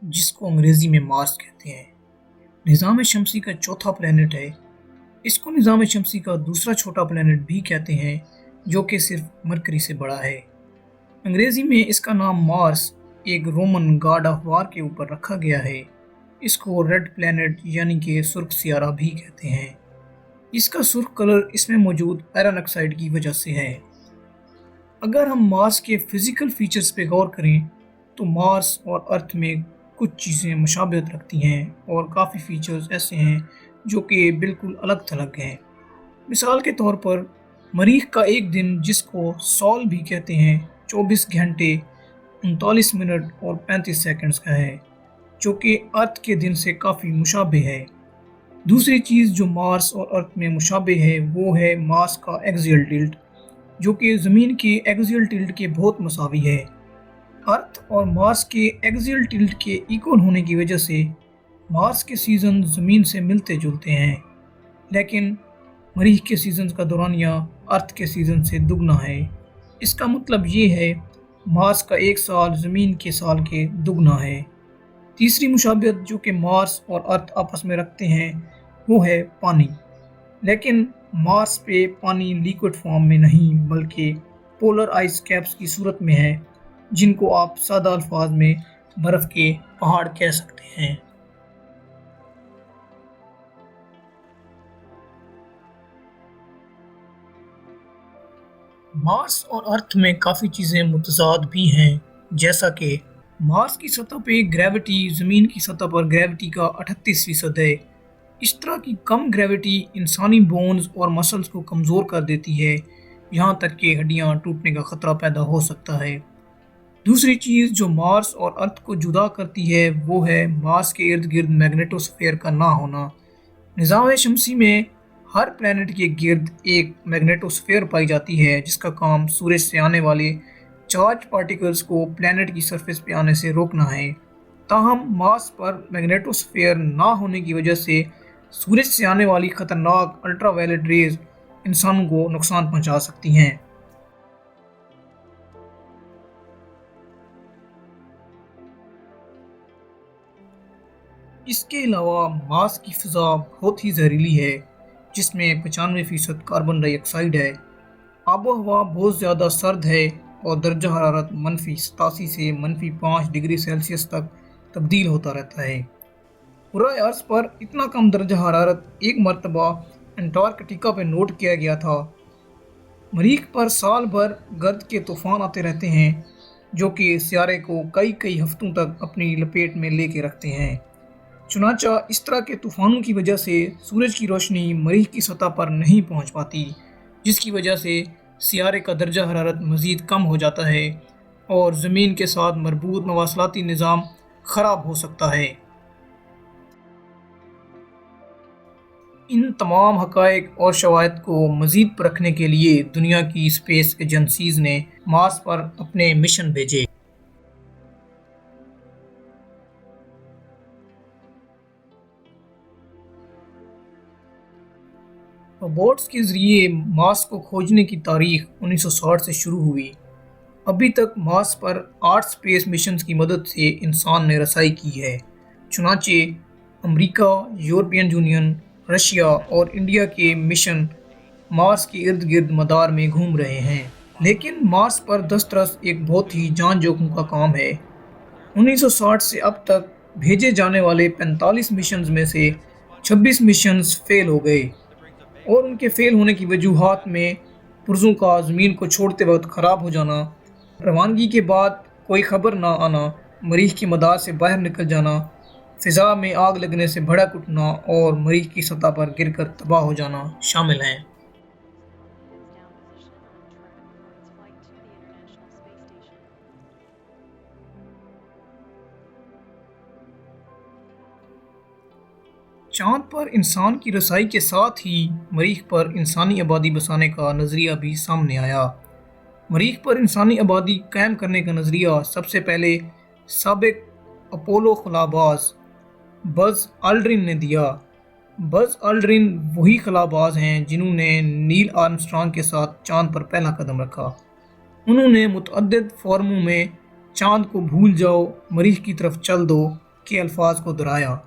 जिसको अंग्रेज़ी में मार्स कहते हैं, निज़ाम शमसी का चौथा प्लैनेट है। इसको निज़ाम शमसी का दूसरा छोटा प्लैनेट भी कहते हैं, जो कि सिर्फ मरकरी से बड़ा है। अंग्रेज़ी में इसका नाम मार्स एक रोमन गॉड ऑफ वार के ऊपर रखा गया है। इसको रेड प्लैनेट यानी कि सुर्ख सियारा भी कहते हैं। इसका सुर्ख कलर इसमें मौजूद आयरन ऑक्साइड की वजह से है। अगर हम मार्स के फिज़िकल फीचर्स पे गौर करें तो मार्स और अर्थ में कुछ चीज़ें मुशाबहत रखती हैं और काफ़ी फीचर्स ऐसे हैं जो कि बिल्कुल अलग थलग हैं। मिसाल के तौर पर मरीख का एक दिन, जिसको सॉल भी कहते हैं, 24 घंटे 39 मिनट और 35 सेकंड्स का है, जो कि अर्थ के दिन से काफ़ी मुशाबे है। दूसरी चीज़ जो मार्स और अर्थ में मुशाबे है वो है मार्स का एक्सियल टिल्ट, जो कि ज़मीन के एक्सियल टिल्ट के बहुत मसावी है। अर्थ और मार्स के एक्सियल टिल्ट के इक्वल होने की वजह से मार्स के सीज़न ज़मीन से मिलते जुलते हैं, लेकिन मरीख के सीज़न का दौरानिया अर्थ के सीज़न से दुगना है। इसका मतलब ये है मार्स का एक साल ज़मीन के साल के दुगना है। तीसरी मुशाबहत जो कि मार्स और अर्थ आपस में रखते हैं वो है पानी, लेकिन मार्स पे पानी लिक्विड फॉर्म में नहीं बल्कि पोलर आइस कैप्स की सूरत में है, जिनको आप सादा अल्फाज में बर्फ़ के पहाड़ कह सकते हैं। मार्स और अर्थ में काफ़ी चीज़ें मुतज़ाद भी हैं, जैसा कि मार्स की सतह पे ग्रेविटी ज़मीन की सतह पर ग्रेविटी का 38% है। इस तरह की कम ग्रेविटी इंसानी बोन्स और मसल्स को कमज़ोर कर देती है, यहाँ तक कि हड्डियाँ टूटने का ख़तरा पैदा हो सकता है। दूसरी चीज़ जो मार्स और अर्थ को जुदा करती है वो है मार्स के इर्द गिर्द मैग्नेटोस्फीयर का ना होना। निज़ाम शमसी में हर प्लैनेट के गिर्द एक मैग्नेटोस्फीयर पाई जाती है, जिसका काम सूरज से आने वाले चार्ज पार्टिकल्स को प्लैनेट की सरफेस पे आने से रोकना है। ताहम मार्स पर मैग्नेटोस्फीयर ना होने की वजह से सूरज से आने वाली ख़तरनाक अल्ट्रावायलेट रेज इंसानों को नुकसान पहुंचा सकती हैं। इसके अलावा मार्स की फ़िज़ा बहुत ही जहरीली है, जिसमें 95% कार्बन डाइऑक्साइड है। आबो हवा बहुत ज़्यादा सर्द है और दर्जा हरारत -87 से -5 डिग्री सेल्सियस तक तब्दील होता रहता है। पूरा अर्थ पर इतना कम दर्जा हरारत एक मरतबा अंटार्कटिका पर नोट किया गया था। मरीख पर साल भर गर्द के तूफ़ान आते रहते हैं, जो कि सियारे को कई कई हफ्तों तक अपनी लपेट में लेके रखते हैं। चुनांचा इस तरह के तूफ़ानों की वजह से सूरज की रोशनी मरीख की सतह पर नहीं पहुंच पाती, जिसकी वजह से सियारे का दर्जा हरारत मज़ीद कम हो जाता है और ज़मीन के साथ मरबूत मवासलाती निज़ाम ख़राब हो सकता है। इन तमाम हक़ाइक़ और शवाहिद को मज़ीद परखने के लिए दुनिया की स्पेस एजेंसीज़ ने मार्स पर अपने मिशन भेजे। रोबोट्स के ज़रिए मार्स को खोजने की तारीख़ 1960 से शुरू हुई। अभी तक मार्स पर 8 स्पेस मिशंस की मदद से इंसान ने रसाई की है। चुनांचे अमेरिका, यूरोपियन यूनियन, रशिया और इंडिया के मिशन मार्स के इर्द गिर्द मदार में घूम रहे हैं। लेकिन मार्स पर दस्तरस एक बहुत ही जान जोखिम का काम है। 1960 से अब तक भेजे जाने वाले 45 मिशंस में से 26 मिशंस फेल हो गए और उनके फेल होने की वजूहात में पुर्जों का ज़मीन को छोड़ते वक्त ख़राब हो जाना, रवानगी के बाद कोई खबर ना आना, मरीख के मदार से बाहर निकल जाना, फ़िज़ा में आग लगने से भड़क उठना और मरीख की सतह पर गिरकर तबाह हो जाना शामिल हैं। चाँद पर इंसान की रसाई के साथ ही मरीख पर इंसानी आबादी बसाने का नज़रिया भी सामने आया। मरीख पर इंसानी आबादी कायम करने का नज़रिया सबसे पहले साबिक अपोलो खलाबाज बज़ आल्ड्रिन ने दिया। बज़ आल्ड्रिन वही खलाबाज हैं जिन्होंने नील आर्मस्ट्रांग के साथ चाँद पर पहला कदम रखा। उन्होंने मुतअद्दिद फ़ॉर्मों में चाँद को भूल जाओ, मरीख की तरफ चल दो के अल्फाज को दोहराया।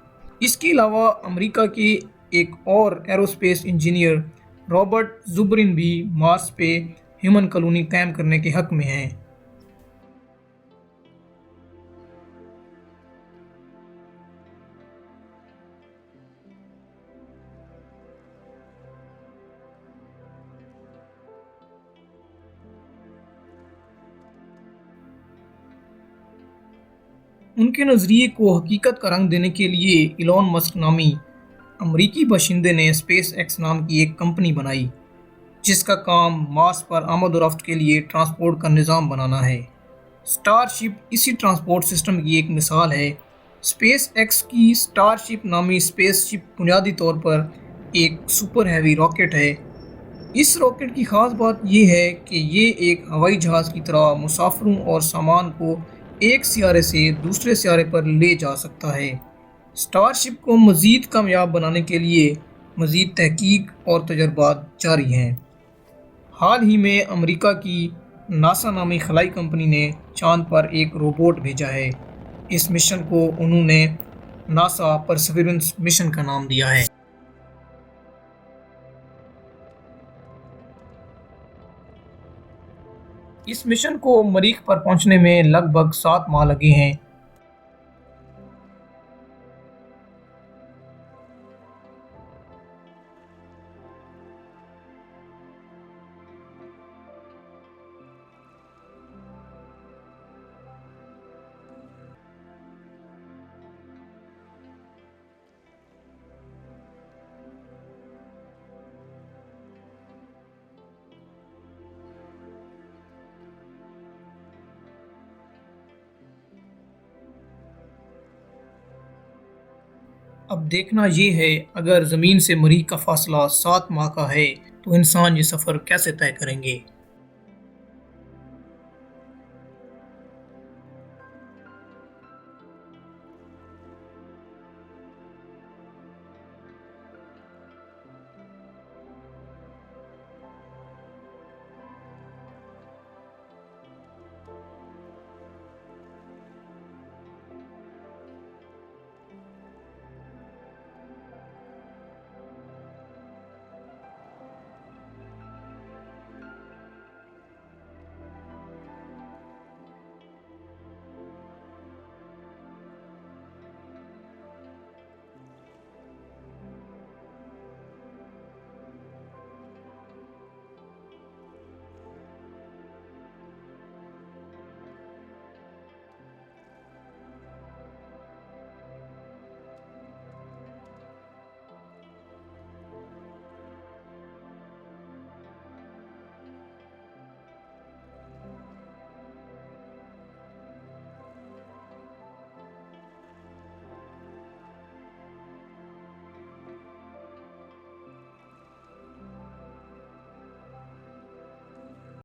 इसके अलावा अमेरिका के एक और एरोस्पेस इंजीनियर रॉबर्ट जुबरिन भी मार्स पे ह्यूमन कॉलोनी कायम करने के हक में हैं। उनके नज़रिए को हकीकत का रंग देने के लिए इलॉन मस्क नामी अमरीकी बाशिंदे ने स्पेस एक्स नाम की एक कंपनी बनाई, जिसका काम मार्स पर आमद और रफ्त के लिए ट्रांसपोर्ट का निज़ाम बनाना है। स्टारशिप इसी ट्रांसपोर्ट सिस्टम की एक मिसाल है। स्पेस एक्स की स्टारशिप नामी स्पेसशिप बुनियादी तौर पर एक सुपर हैवी रॉकेट है। इस रॉकेट की ख़ास बात यह है कि ये एक हवाई जहाज़ की तरह मुसाफिरों और सामान को एक सियारे से दूसरे सियारे पर ले जा सकता है। स्टारशिप को मज़ीद कामयाब बनाने के लिए मज़ीद तहकीक और तजर्बात जारी हैं। हाल ही में अमेरिका की नासा नामी खलाई कंपनी ने चांद पर एक रोबोट भेजा है। इस मिशन को उन्होंने नासा परसिवरेंस मिशन का नाम दिया है। इस मिशन को मरीख पर पहुंचने में लगभग 7 माह लगे हैं। अब देखना ये है, अगर ज़मीन से मरीख का फासला 7 माह का है तो इंसान ये सफ़र कैसे तय करेंगे।